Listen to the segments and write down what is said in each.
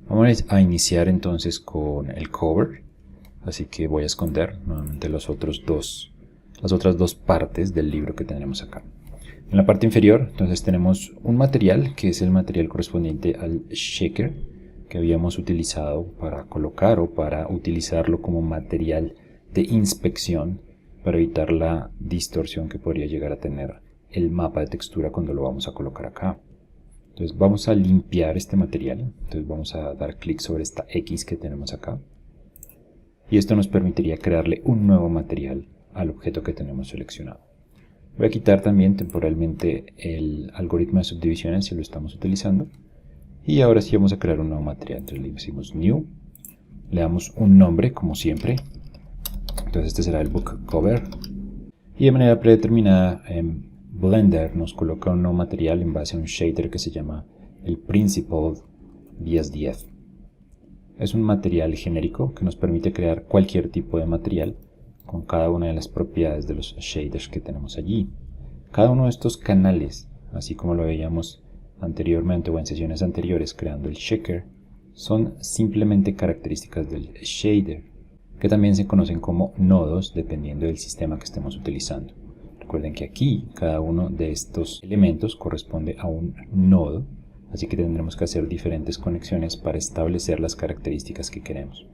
Vamos a iniciar entonces con el cover, así que voy a esconder nuevamente las otras dos partes del libro que tenemos acá. En la parte inferior entonces tenemos un material que es el material correspondiente al shaker que habíamos utilizado para colocar o para utilizarlo como material de inspección para evitar la distorsión que podría llegar a tener el mapa de textura cuando lo vamos a colocar acá. Entonces vamos a limpiar este material, entonces vamos a dar clic sobre esta X que tenemos acá y esto nos permitiría crearle un nuevo material al objeto que tenemos seleccionado. Voy a quitar también temporalmente el algoritmo de subdivisiones si lo estamos utilizando y ahora sí vamos a crear un nuevo material. Entonces le decimos New, le damos un nombre como siempre, entonces este será el book cover y de manera predeterminada Blender nos coloca un nuevo material en base a un shader que se llama el Principled BSDF. Es un material genérico que nos permite crear cualquier tipo de material con cada una de las propiedades de los shaders que tenemos allí. Cada uno de estos canales, así como lo veíamos anteriormente o en sesiones anteriores creando el shaker, son simplemente características del shader, que también se conocen como nodos dependiendo del sistema que estemos utilizando. Recuerden que aquí cada uno de estos elementos corresponde a un nodo, así que tendremos que hacer diferentes conexiones para establecer las características que queremos.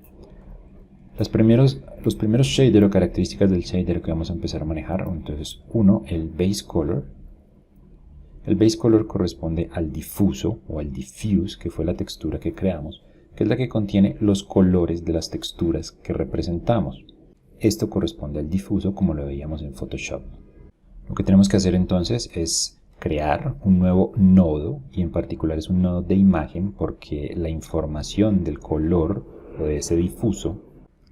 Los primeros shaders o características del shader que vamos a empezar a manejar, entonces uno, el base color. El base color corresponde al difuso o al diffuse, que fue la textura que creamos, que es la que contiene los colores de las texturas que representamos. Esto corresponde al difuso como lo veíamos en Photoshop. Lo que tenemos que hacer entonces es crear un nuevo nodo, y en particular es un nodo de imagen porque la información del color o de ese difuso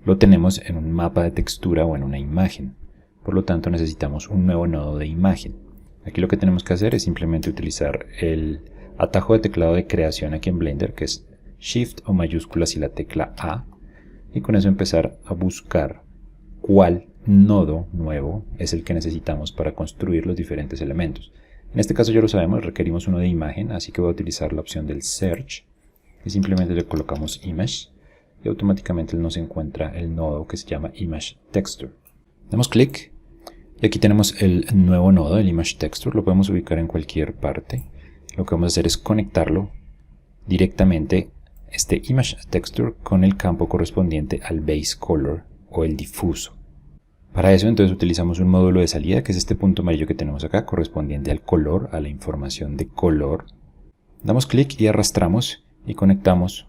lo tenemos en un mapa de textura o en una imagen. Por lo tanto necesitamos un nuevo nodo de imagen. Aquí lo que tenemos que hacer es simplemente utilizar el atajo de teclado de creación aquí en Blender, que es Shift o mayúsculas y la tecla A, y con eso empezar a buscar cuál nodo nuevo es el que necesitamos para construir los diferentes elementos. En este caso ya lo sabemos, requerimos uno de imagen, así que voy a utilizar la opción del Search y simplemente le colocamos Image y automáticamente nos encuentra el nodo que se llama Image Texture. Damos clic y aquí tenemos el nuevo nodo, el Image Texture, lo podemos ubicar en cualquier parte. Lo que vamos a hacer es conectarlo directamente, este Image Texture, con el campo correspondiente al Base Color o el difuso. Para eso entonces utilizamos un módulo de salida, que es este punto amarillo que tenemos acá, correspondiente al color, a la información de color. Damos clic y arrastramos y conectamos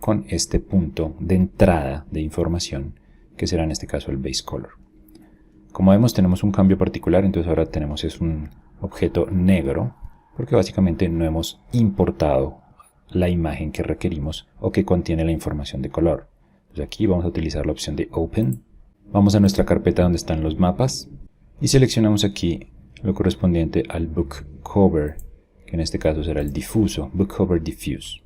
con este punto de entrada de información, que será en este caso el Base Color. Como vemos tenemos un cambio particular, entonces ahora tenemos un objeto negro, porque básicamente no hemos importado la imagen que requerimos o que contiene la información de color. Entonces aquí vamos a utilizar la opción de Open. Vamos a nuestra carpeta donde están los mapas y seleccionamos aquí lo correspondiente al Book Cover, que en este caso será el difuso, Book Cover Diffuse.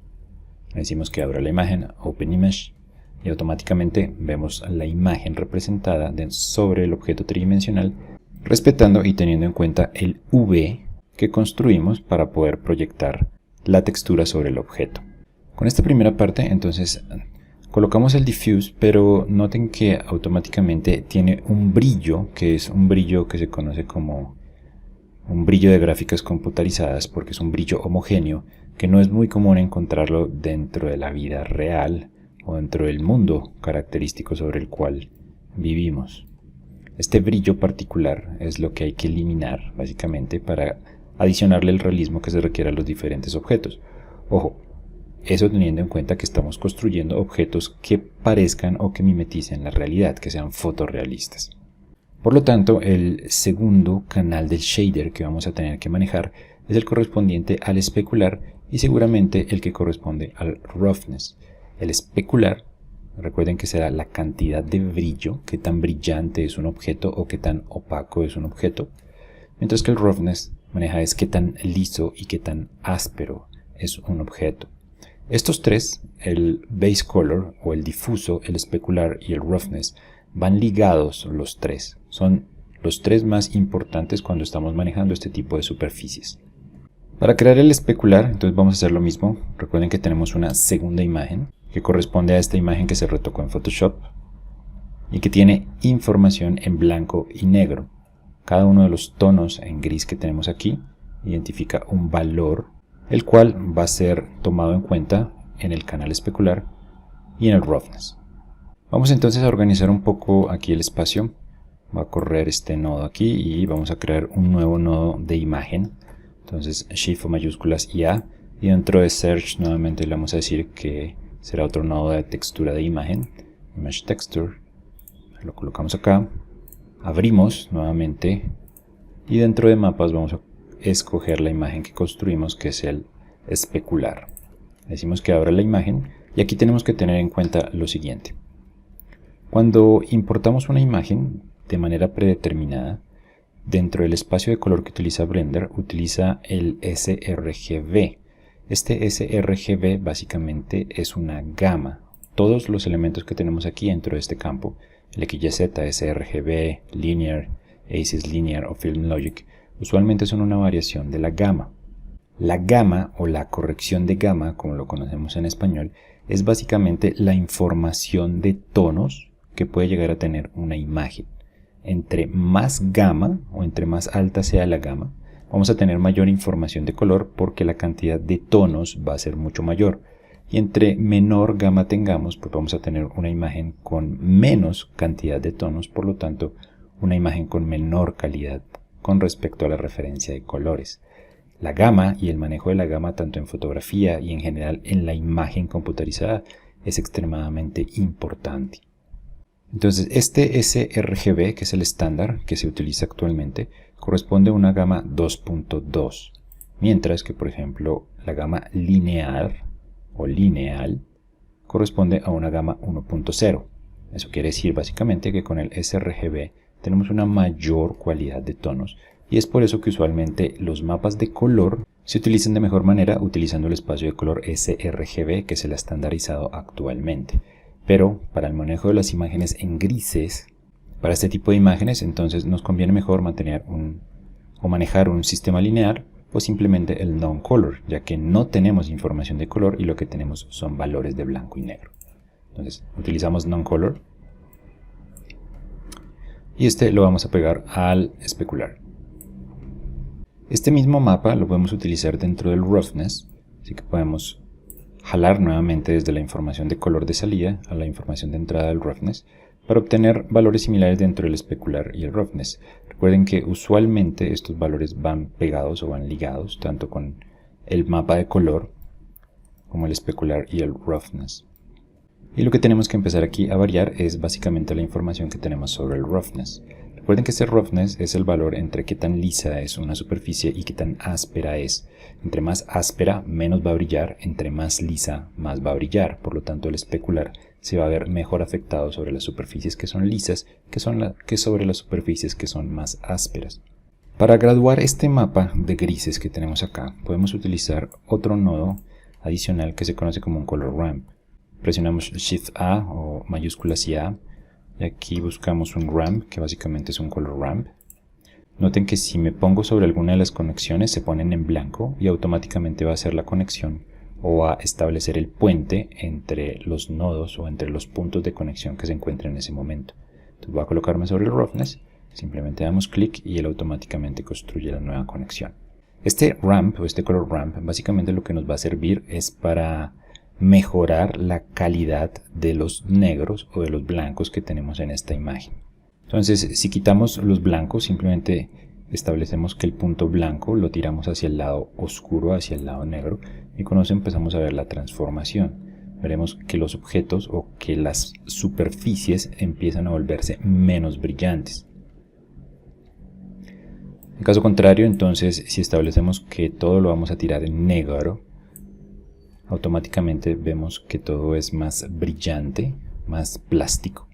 Le decimos que abra la imagen, Open Image, y automáticamente vemos la imagen representada sobre el objeto tridimensional, respetando y teniendo en cuenta el V que construimos para poder proyectar la textura sobre el objeto. Con esta primera parte entonces colocamos el diffuse, pero noten que automáticamente tiene un brillo, que es un brillo que se conoce como un brillo de gráficas computarizadas, porque es un brillo homogéneo que no es muy común encontrarlo dentro de la vida real o dentro del mundo característico sobre el cual vivimos. Este brillo particular es lo que hay que eliminar básicamente para adicionarle el realismo que se requiere a los diferentes objetos. Ojo, eso teniendo en cuenta que estamos construyendo objetos que parezcan o que mimeticen la realidad, que sean fotorrealistas. Por lo tanto, el segundo canal del shader que vamos a tener que manejar es el correspondiente al especular y seguramente el que corresponde al roughness. El especular, recuerden que será la cantidad de brillo, qué tan brillante es un objeto o qué tan opaco es un objeto, mientras que el roughness maneja es qué tan liso y qué tan áspero es un objeto. Estos tres, el base color o el difuso, el especular y el roughness, van ligados los tres. Son los tres más importantes cuando estamos manejando este tipo de superficies. Para crear el especular, entonces vamos a hacer lo mismo. Recuerden que tenemos una segunda imagen que corresponde a esta imagen que se retocó en Photoshop y que tiene información en blanco y negro. Cada uno de los tonos en gris que tenemos aquí identifica un valor, el cual va a ser tomado en cuenta en el canal especular y en el roughness. Vamos entonces a organizar un poco aquí el espacio. Voy a correr este nodo aquí y vamos a crear un nuevo nodo de imagen. Entonces Shift o mayúsculas y A, y dentro de Search nuevamente le vamos a decir que será otro nodo de textura de imagen, Image Texture. Lo colocamos acá, abrimos nuevamente y dentro de mapas vamos a escoger la imagen que construimos, que es el especular. Decimos que abra la imagen y aquí tenemos que tener en cuenta lo siguiente. Cuando importamos una imagen de manera predeterminada, dentro del espacio de color que utiliza Blender, utiliza el sRGB. Este sRGB básicamente es una gama. Todos los elementos que tenemos aquí dentro de este campo, el XYZ, sRGB, Linear, ACES Linear o Film Logic, usualmente son una variación de la gama. La gama o la corrección de gama, como lo conocemos en español, es básicamente la información de tonos que puede llegar a tener una imagen. Entre más gama o entre más alta sea la gama, vamos a tener mayor información de color porque la cantidad de tonos va a ser mucho mayor. Y entre menor gama tengamos, pues vamos a tener una imagen con menos cantidad de tonos, por lo tanto, una imagen con menor calidad con respecto a la referencia de colores. La gama y el manejo de la gama tanto en fotografía y en general en la imagen computarizada es extremadamente importante. Entonces este sRGB, que es el estándar que se utiliza actualmente, corresponde a una gama 2.2, mientras que por ejemplo la gama lineal o lineal corresponde a una gama 1.0. Eso quiere decir básicamente que con el sRGB tenemos una mayor cualidad de tonos y es por eso que usualmente los mapas de color se utilizan de mejor manera utilizando el espacio de color sRGB, que es el estandarizado actualmente. Pero para el manejo de las imágenes en grises, para este tipo de imágenes, entonces nos conviene mejor manejar un sistema lineal o simplemente el non-color, ya que no tenemos información de color y lo que tenemos son valores de blanco y negro. Entonces utilizamos non-color y este lo vamos a pegar al especular. Este mismo mapa lo podemos utilizar dentro del roughness, así que podemos jalar nuevamente desde la información de color de salida a la información de entrada del roughness para obtener valores similares dentro del especular y el roughness. Recuerden que usualmente estos valores van pegados o van ligados tanto con el mapa de color como el especular y el roughness. Y lo que tenemos que empezar aquí a variar es básicamente la información que tenemos sobre el roughness. Recuerden que este roughness es el valor entre qué tan lisa es una superficie y qué tan áspera es. Entre más áspera, menos va a brillar, entre más lisa, más va a brillar. Por lo tanto, el especular se va a ver mejor afectado sobre las superficies que son lisas que sobre las superficies que son más ásperas. Para graduar este mapa de grises que tenemos acá, podemos utilizar otro nodo adicional que se conoce como un color ramp. Presionamos Shift A o mayúsculas y A. Y aquí buscamos un ramp, que básicamente es un color ramp. Noten que si me pongo sobre alguna de las conexiones se ponen en blanco y automáticamente va a hacer la conexión o va a establecer el puente entre los nodos o entre los puntos de conexión que se encuentran en ese momento. Entonces voy a colocarme sobre el roughness, simplemente damos clic y él automáticamente construye la nueva conexión. Este ramp o este color ramp básicamente lo que nos va a servir es para mejorar la calidad de los negros o de los blancos que tenemos en esta imagen. Entonces, si quitamos los blancos, simplemente establecemos que el punto blanco lo tiramos hacia el lado oscuro, hacia el lado negro, y con eso empezamos a ver la transformación. Veremos que los objetos o que las superficies empiezan a volverse menos brillantes. En caso contrario, entonces, si establecemos que todo lo vamos a tirar en negro, automáticamente vemos que todo es más brillante, más plástico.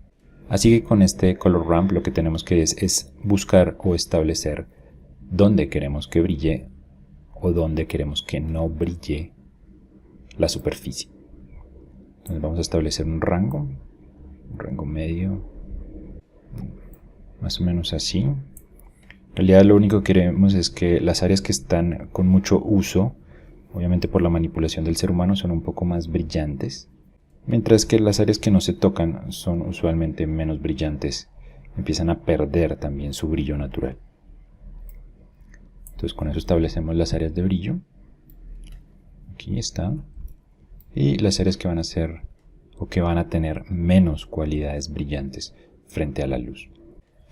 Así que con este color ramp lo que tenemos que es buscar o establecer dónde queremos que brille o dónde queremos que no brille la superficie. Entonces vamos a establecer un rango medio, más o menos así. En realidad lo único que queremos es que las áreas que están con mucho uso, obviamente por la manipulación del ser humano, son un poco más brillantes, mientras que las áreas que no se tocan son usualmente menos brillantes, empiezan a perder también su brillo natural. Entonces con eso establecemos las áreas de brillo. Aquí están. Y las áreas que van a ser o que van a tener menos cualidades brillantes frente a la luz.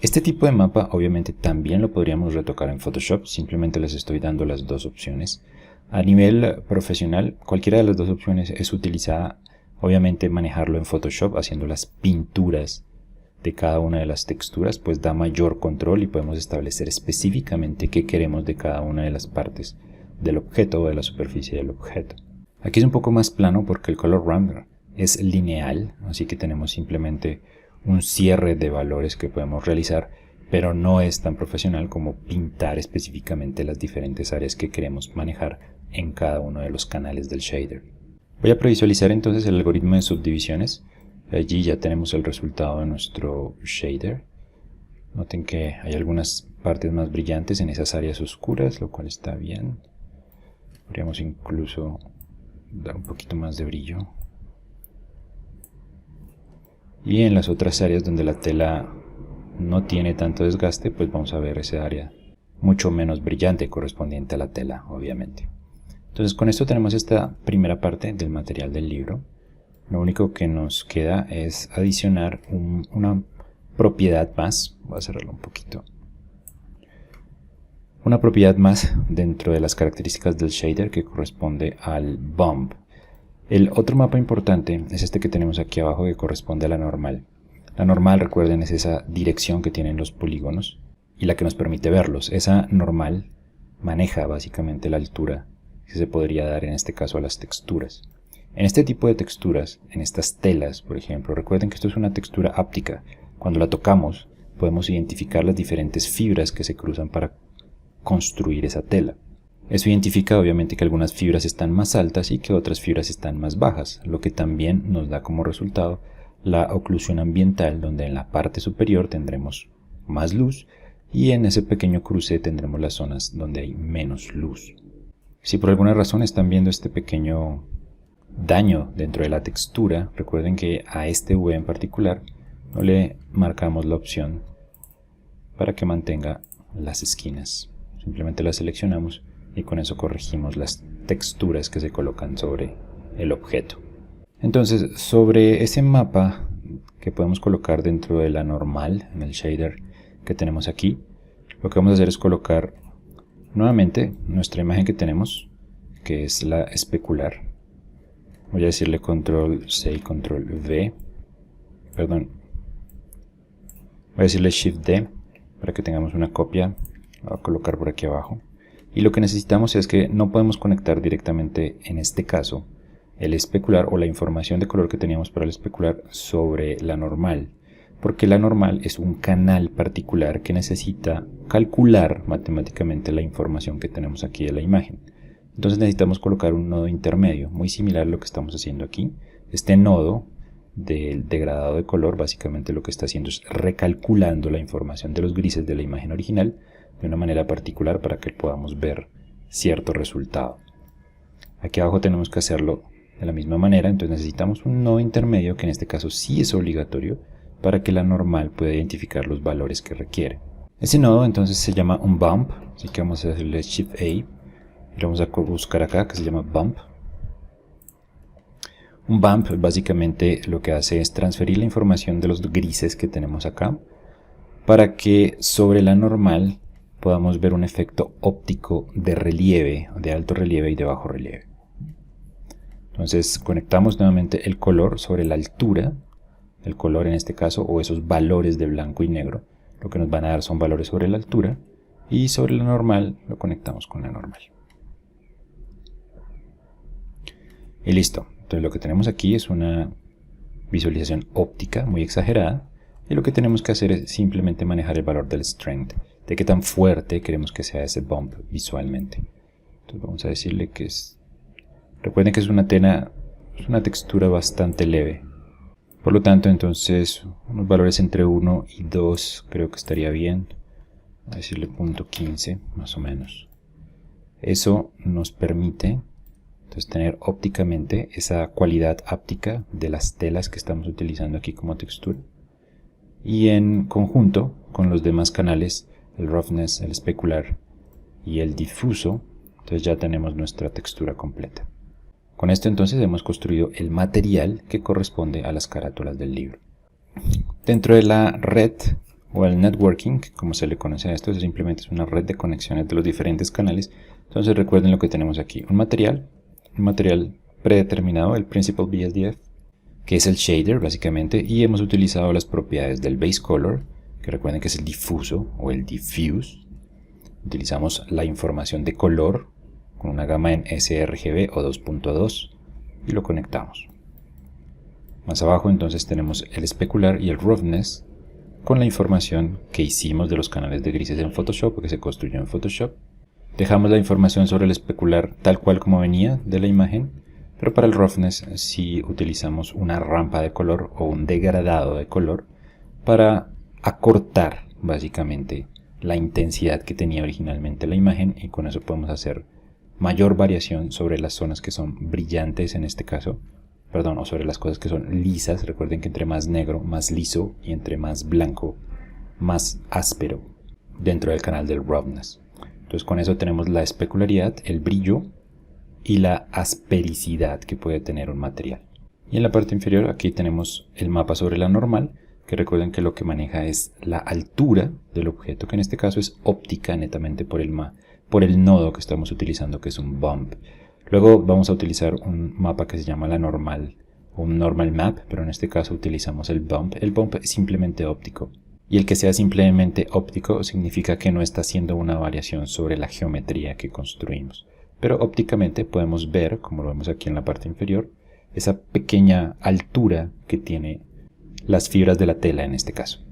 Este tipo de mapa obviamente también lo podríamos retocar en Photoshop, simplemente les estoy dando las dos opciones. A nivel profesional, cualquiera de las dos opciones es utilizada, obviamente manejarlo en Photoshop haciendo las pinturas de cada una de las texturas, pues da mayor control y podemos establecer específicamente qué queremos de cada una de las partes del objeto o de la superficie del objeto. Aquí es un poco más plano porque el color ramp es lineal, así que tenemos simplemente un cierre de valores que podemos realizar, pero no es tan profesional como pintar específicamente las diferentes áreas que queremos manejar en cada uno de los canales del shader. Voy a previsualizar entonces el algoritmo de subdivisiones. Allí ya tenemos el resultado de nuestro shader. Noten que hay algunas partes más brillantes en esas áreas oscuras, lo cual está bien. Podríamos incluso dar un poquito más de brillo. Y en las otras áreas donde la tela no tiene tanto desgaste, pues vamos a ver esa área mucho menos brillante correspondiente a la tela, obviamente. Entonces con esto tenemos esta primera parte del material del libro. Lo único que nos queda es adicionar una propiedad más. Voy a cerrarlo un poquito. Una propiedad más dentro de las características del shader que corresponde al bump. El otro mapa importante es este que tenemos aquí abajo, que corresponde a la normal. La normal, recuerden, es esa dirección que tienen los polígonos y la que nos permite verlos. Esa normal maneja básicamente la altura que se podría dar en este caso a las texturas. En este tipo de texturas, en estas telas, por ejemplo, recuerden que esto es una textura áptica. Cuando la tocamos, podemos identificar las diferentes fibras que se cruzan para construir esa tela. Eso identifica obviamente que algunas fibras están más altas y que otras fibras están más bajas, lo que también nos da como resultado la oclusión ambiental, donde en la parte superior tendremos más luz y en ese pequeño cruce tendremos las zonas donde hay menos luz. Si por alguna razón están viendo este pequeño daño dentro de la textura, recuerden que a este V en particular no le marcamos la opción para que mantenga las esquinas. Simplemente las seleccionamos y con eso corregimos las texturas que se colocan sobre el objeto. Entonces, sobre ese mapa que podemos colocar dentro de la normal, en el shader que tenemos aquí, lo que vamos a hacer es colocar nuevamente nuestra imagen que tenemos, que es la especular. Voy a decirle control C y control V, perdón, voy a decirle shift D para que tengamos una copia. Voy a colocar por aquí abajo. Y lo que necesitamos es que no podemos conectar directamente, en este caso, el especular o la información de color que teníamos para el especular sobre la normal, porque la normal es un canal particular que necesita calcular matemáticamente la información que tenemos aquí de la imagen. Entonces necesitamos colocar un nodo intermedio, muy similar a lo que estamos haciendo aquí. Este nodo del degradado de color básicamente lo que está haciendo es recalculando la información de los grises de la imagen original de una manera particular para que podamos ver cierto resultado. Aquí abajo tenemos que hacerlo de la misma manera, entonces necesitamos un nodo intermedio que en este caso sí es obligatorio para que la normal pueda identificar los valores que requiere. Ese nodo entonces se llama un bump, así que vamos a hacerle Shift A y lo vamos a buscar acá, que se llama bump. Un bump básicamente lo que hace es transferir la información de los grises que tenemos acá para que sobre la normal podamos ver un efecto óptico de relieve, de alto relieve y de bajo relieve. Entonces conectamos nuevamente el color sobre la altura, el color en este caso, o esos valores de blanco y negro, lo que nos van a dar son valores sobre la altura, y sobre la normal lo conectamos con la normal. Y listo. Entonces lo que tenemos aquí es una visualización óptica muy exagerada, y lo que tenemos que hacer es simplemente manejar el valor del strength, de qué tan fuerte queremos que sea ese bump visualmente. Entonces vamos a decirle que es... Recuerden que es una textura bastante leve. Por lo tanto, entonces, unos valores entre 1 y 2 creo que estaría bien. a decirle punto 15 más o menos. Eso nos permite entonces tener ópticamente esa cualidad áptica de las telas que estamos utilizando aquí como textura. Y en conjunto con los demás canales, el roughness, el especular y el difuso, entonces ya tenemos nuestra textura completa. Con esto entonces hemos construido el material que corresponde a las carátulas del libro. Dentro de la red o el networking, como se le conoce a esto, simplemente es una red de conexiones de los diferentes canales. Entonces recuerden lo que tenemos aquí, un material predeterminado, el Principal BSDF, que es el shader básicamente, y hemos utilizado las propiedades del base color, que recuerden que es el difuso o el diffuse. Utilizamos la información de color con una gama en sRGB o 2.2 y lo conectamos. Más abajo entonces tenemos el especular y el roughness con la información que hicimos de los canales de grises en Photoshop o que se construyó en Photoshop. Dejamos la información sobre el especular tal cual como venía de la imagen, pero para el roughness sí utilizamos una rampa de color o un degradado de color para acortar básicamente la intensidad que tenía originalmente la imagen, y con eso podemos hacer mayor variación sobre las zonas que son brillantes en este caso, o sobre las cosas que son lisas. Recuerden que entre más negro, más liso, y entre más blanco, más áspero dentro del canal del roughness. Entonces con eso tenemos la especularidad, el brillo y la aspericidad que puede tener un material. Y en la parte inferior aquí tenemos el mapa sobre la normal, que recuerden que lo que maneja es la altura del objeto, que en este caso es óptica netamente por el nodo que estamos utilizando, que es un bump. Luego vamos a utilizar un mapa que se llama la normal, o un normal map, pero en este caso utilizamos el bump. El bump es simplemente óptico. Y el que sea simplemente óptico significa que no está haciendo una variación sobre la geometría que construimos. Pero ópticamente podemos ver, como lo vemos aquí en la parte inferior, esa pequeña altura que tiene las fibras de la tela en este caso.